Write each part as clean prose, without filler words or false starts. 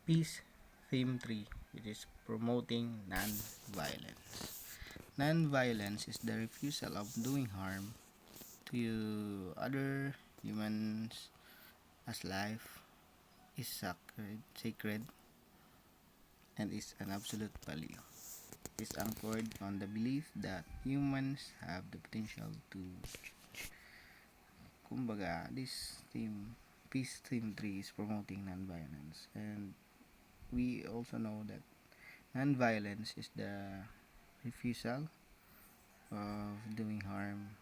Peace Theme 3, which is promoting non-violence. Non-violence is the refusal of doing harm to other humans, as life is sacred and is an absolute value. It is anchored on the belief that humans have the potential to change. Kumbaga, this theme, Peace Theme 3 is promoting non-violence, and we also know that non-violence is the refusal of doing harm.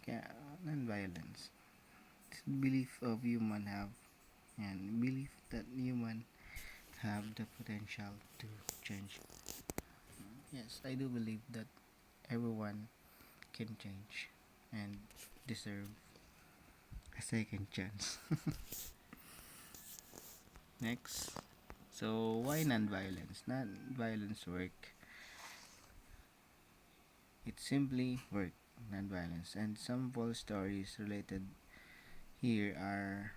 Kaya non-violence, it's belief of human have and belief that human have the potential to change. Yes, I do believe that everyone can change and deserve a second chance. Next, so why non-violence? Non-violence work. It simply work. Non-violence, and some full stories related here are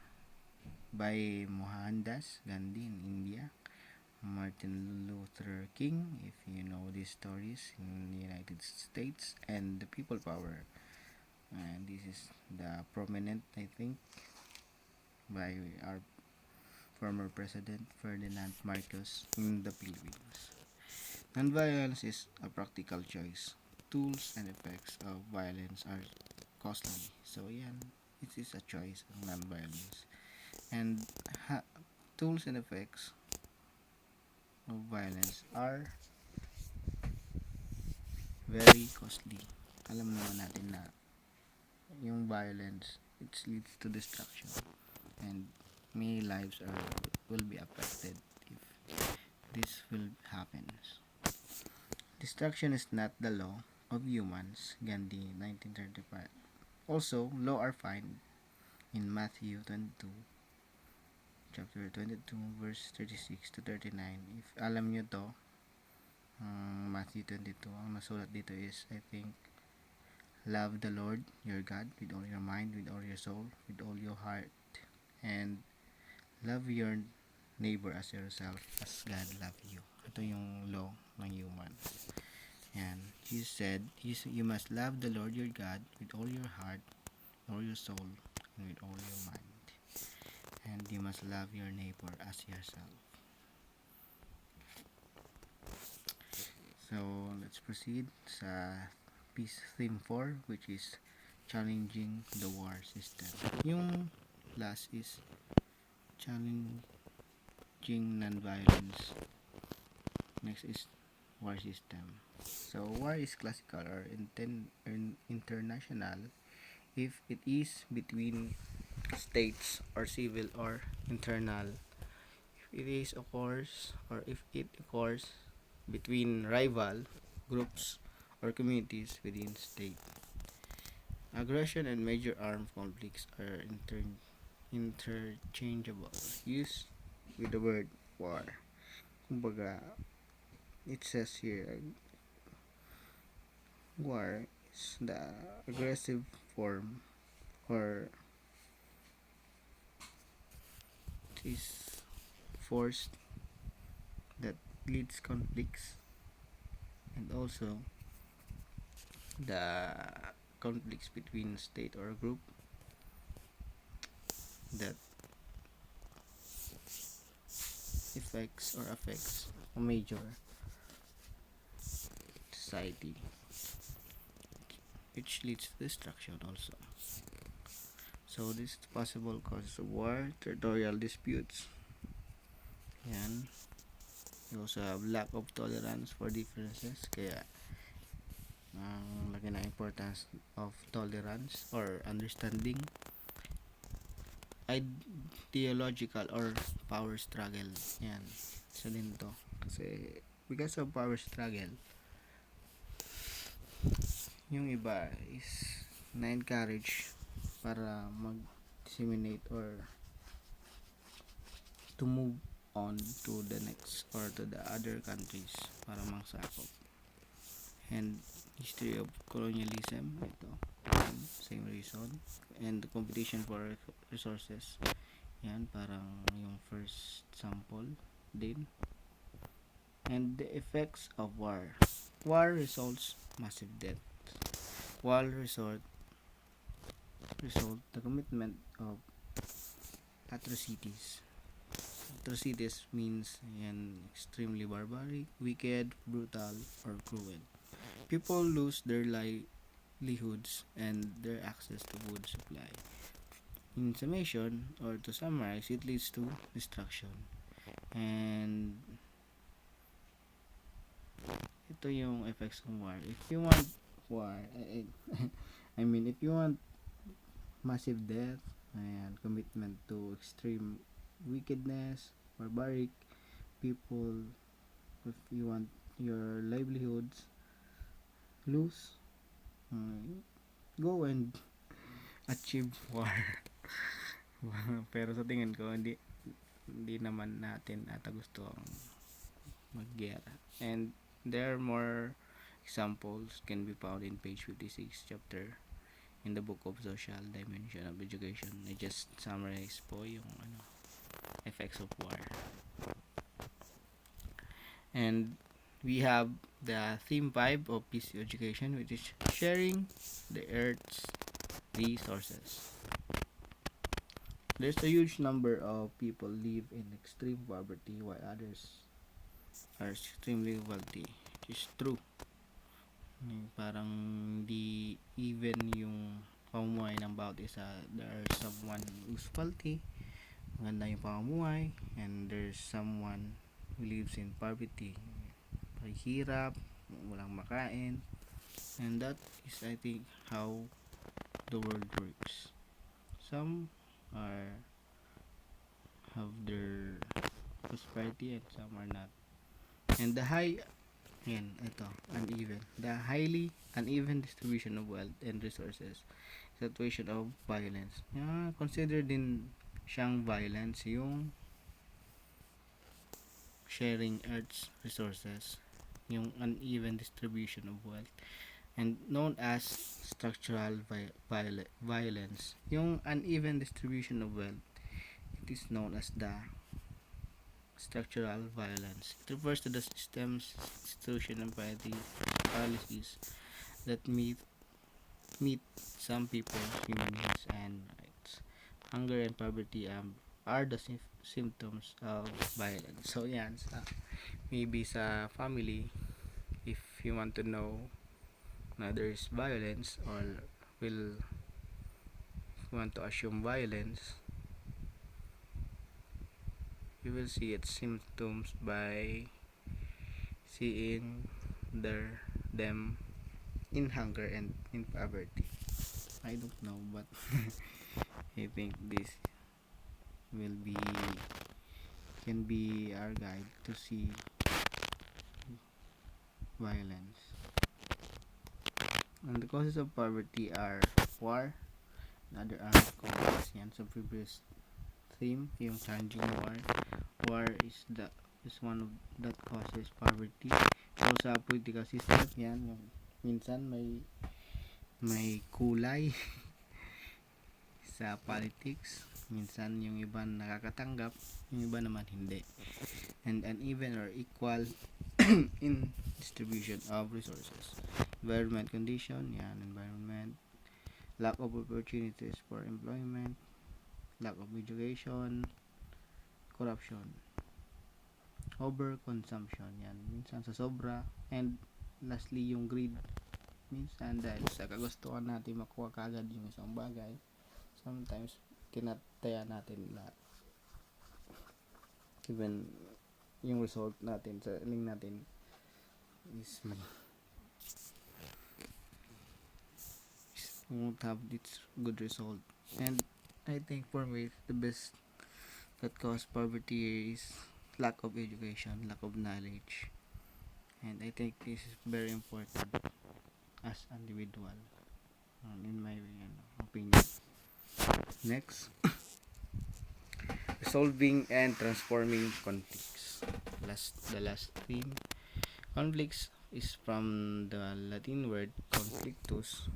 by Mohandas Gandhi in India, Martin Luther King, if you know these stories, in the United States, and the people power. And this is the prominent, I think, by our former president Ferdinand Marcos in the Philippines. Nonviolence is a practical choice. Tools and effects of violence are costly. So yan, it is a choice of nonviolence. And tools and effects of violence are very costly. Alam naman natin na yung violence, it leads to destruction, and many lives will be affected if this will happen. Destruction is not the law of humans, Gandhi 1935. Also, law are found in Matthew 22, chapter 22, verse 36 to 39. If alam nyo to, Matthew 22, ang nasulat dito is, I think, love the Lord your God with all your mind, with all your soul, with all your heart, and love your neighbor as yourself as God love you. Ito yung law ng human. Yan. Jesus said, you must love the Lord your God with all your heart, all your soul, and with all your mind. And you must love your neighbor as yourself. So, let's proceed sa Peace Theme 4, which is challenging the war system. Yung last is challenging non-violence. Next is war system. So, war is classical or international if it is between states or civil or internal. If it is occurs or if it occurs between rival groups or communities within state. Aggression and major armed conflicts are interchangeable. Used with the word war. Kumbaga, it says here, war is the aggressive form or is force that leads conflicts, and also the conflicts between state or group that affects a major society, which leads to destruction also. So this is possible causes of war, territorial disputes. Yan. You also have lack of tolerance for differences. Kaya ang laki na importance of tolerance or understanding. Ideological or power struggle. Yan. Isa din to. Kasi because of power struggle, yung iba is na-encourage para mag-disseminate or to move on to the next or to the other countries para mangsakop. And history of colonialism, ito, same reason, and the competition for resources. Yan, parang yung first sample din. And the effects of war. War results massive death. War result the commitment of atrocities. Atrocities means yan, extremely barbaric, wicked, brutal, or cruel. People lose their livelihoods and their access to food supply. In summation, or to summarize, it leads to destruction. And ito yung effects ng war. If you want war, I mean, if you want massive death, and commitment to extreme wickedness, barbaric people, if you want your livelihoods lose, go and achieve war. Pero sa tingin ko, hindi naman natin ata gusto ang maggera. And there are more examples can be found in page 56 chapter in the book of social dimension of education. I just summarize po yung effects of war. And we have the theme 5 of peace education, which is sharing the earth's resources. There's a huge number of people live in extreme poverty while others are extremely wealthy. It is true. Parang di even yung pamumuhay ng bawat isa. There are someone who's wealthy, maganda yung pamumuhay, and there's someone who lives in poverty, hirap, walang makain. And that is, I think, how the world works. Some have their prosperity and some are not. And the highly uneven distribution of wealth and resources, situation of violence. Consider din siyang violence yung sharing earth's resources, yung uneven distribution of wealth, and known as structural violence. Yung uneven distribution of wealth, it is known as the structural violence. It refers to the systems, institution, and policies that meet some people's human needs and rights. Hunger and poverty are the symptoms of violence. So yan, maybe sa family, if you want to know na there is violence or will want to assume violence, you will see its symptoms by seeing them in hunger and in poverty. I don't know, but I think this can be our guide to see violence. And the causes of poverty are war and other armed conflicts. Yan sa previous theme, yung challenging war. War is one of that causes poverty. So sa political system, yan, yung minsan may kulay sa politics. Minsan yung iba nakakatanggap, yung iba naman hindi. And uneven or equal in distribution of resources. Environment condition, environment. Lack of opportunities for employment. Lack of education. Corruption. Overconsumption, minsan sa sobra. And lastly, yung greed. Minsan dahil sa kagustuhan natin makuha kagad yung isang bagay, sometimes tinataya natin lahat. Even yung result natin sa link natin is won't have its good result. And I think for me, the best that cause poverty is lack of education, lack of knowledge. And I think this is very important as an individual, in my opinion. Next, resolving and transforming conflicts. The last theme. Conflicts is from the Latin word conflictus.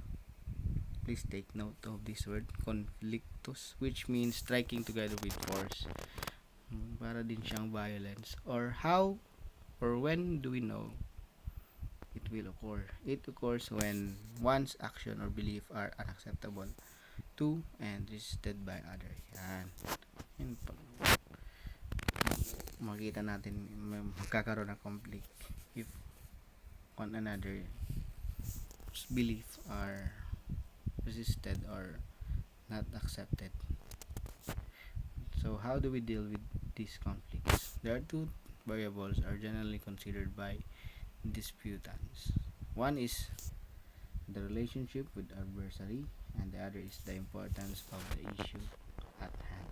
Please take note of this word, conflict conflictus, which means striking together with force. Para din siyang violence. Or how or when do we know it will occur? It occurs when one's action or belief are unacceptable to and resisted by other. Yan. Yun, makita natin magkakaroon ng conflict if one another belief are resisted or not accepted. So how do we deal with these conflicts? There are two variables are generally considered by disputants. One is the relationship with adversary, and the other is the importance of the issue at hand.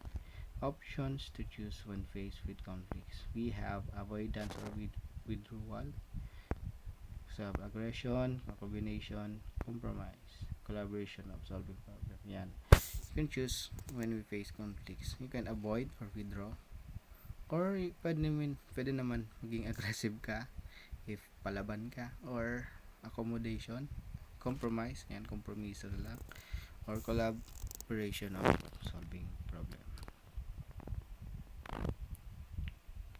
Options to choose when faced with conflicts. We have avoidance or withdrawal, self-aggression, combination, compromise, collaboration of solving problem. Yan. You can choose when we face conflicts. You can avoid or withdraw. Or pwede naman maging aggressive ka if palaban ka. Or accommodation, compromise, yan, kompromiso lang. Or collaboration of solving problem.